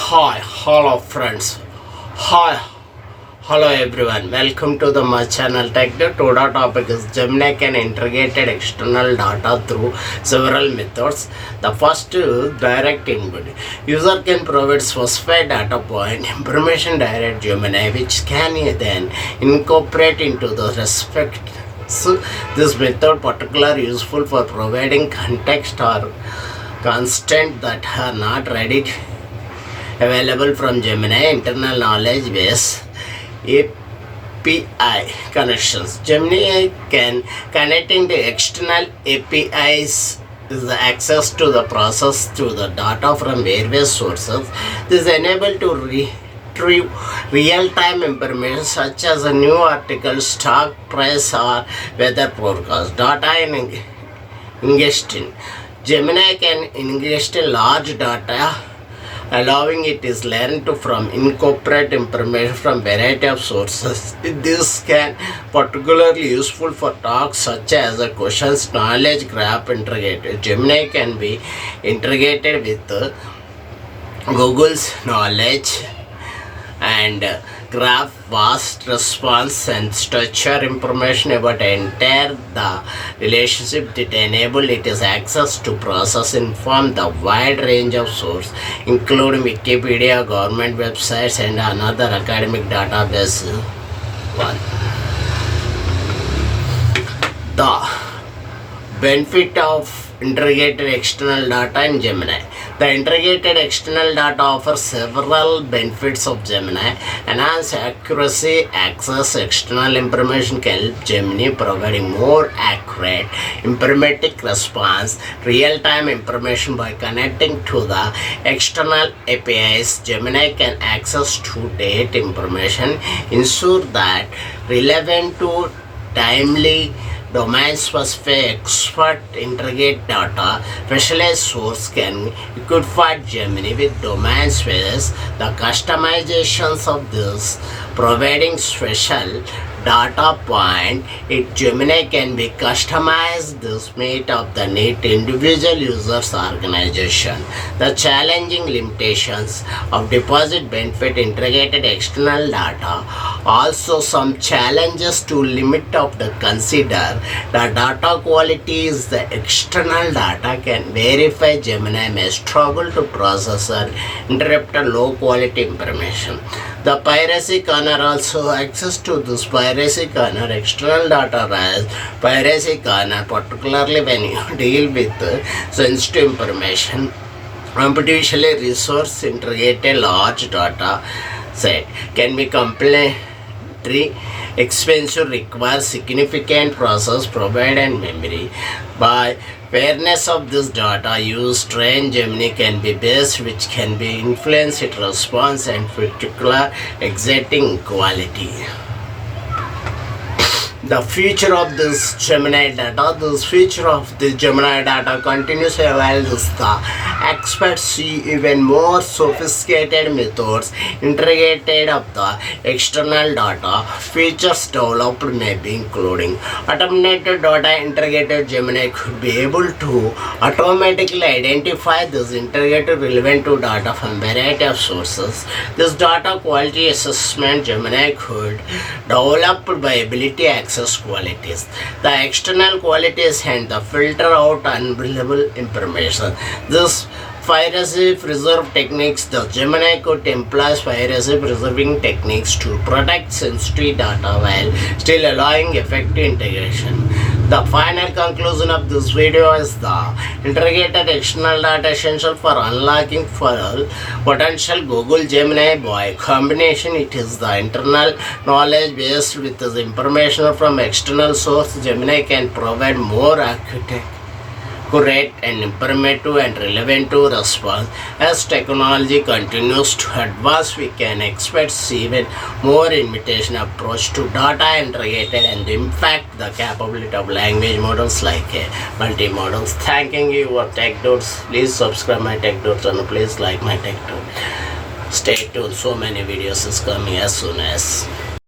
Hi, hello friends. Hi, hello everyone. Welcome to my channel Tech. The today topic is Gemini can integrate external data through several methods. The first is direct input. User can provide specified data point information direct Gemini, which can then incorporate into the respect. So this method particularly useful for providing context or constant that are not ready available from Gemini internal knowledge base API connections. Gemini can connecting the external APIs is the access to the process to the data from various sources. This enable to retrieve real-time information such as a new article, stock price, or weather forecast. Data in ingestion. Gemini can ingest large data, allowing it is learned to from incorporate information from variety of sources. This can particularly useful for tasks such as a questions knowledge graph integrated. Gemini can be integrated with Google's knowledge and graph vast response and structure information about entire the relationship that enable it is access to process inform the wide range of source including Wikipedia, government websites, and another academic database. One, the benefit of integrated external data in Gemini. The integrated external data offers several benefits of Gemini. Enhance accuracy, access external information can help Gemini providing more accurate informatic response, real-time information by connecting to the external APIs. Gemini can access to date information, ensure that relevant to timely domain-specific expert integrate data. Specialized source can equip Gemini with domain space. The customizations of this providing special data point, Gemini can be customized this meet of the need individual users organization. The challenging limitations of deposit benefit integrated external data. Also some challenges to limit of the consider the data quality is the external data can verify. Gemini may struggle to process or interrupt low quality information. The piracy corner also access to this piracy corner external data as piracy corner particularly when you deal with sensitive information. Computationally resource integrated large data set can be complementary expensive, requires significant process provide and memory. By fairness of this data use train Gemini can be based which can be influence its response and particular exciting quality. The future of this Gemini data, continues to evolve as the experts see even more sophisticated methods integrated of the external data. Features developed may be including automated data integrated. Gemini could be able to automatically identify this integrated relevant to data from variety of sources. This data quality assessment Gemini could develop by ability access qualities, the external qualities, and the filter out unreliable information. This piracy preserve techniques. The Gemini could employ piracy preserving techniques to protect sensitive data while still allowing effective integration. The final conclusion of this video is the integrated external data essential for unlocking full potential Google Gemini by combination. It is the internal knowledge based with the information from external source. Gemini can provide more accurate and informative and relevant to response. As technology continues to advance, we can expect even more invitation approach to data integrated and in fact the capability of language models like multi-models. Thanking you for Tech Dudes. Please subscribe my Tech Dudes and please like my Tech Dudes. Stay tuned, so many videos is coming as soon as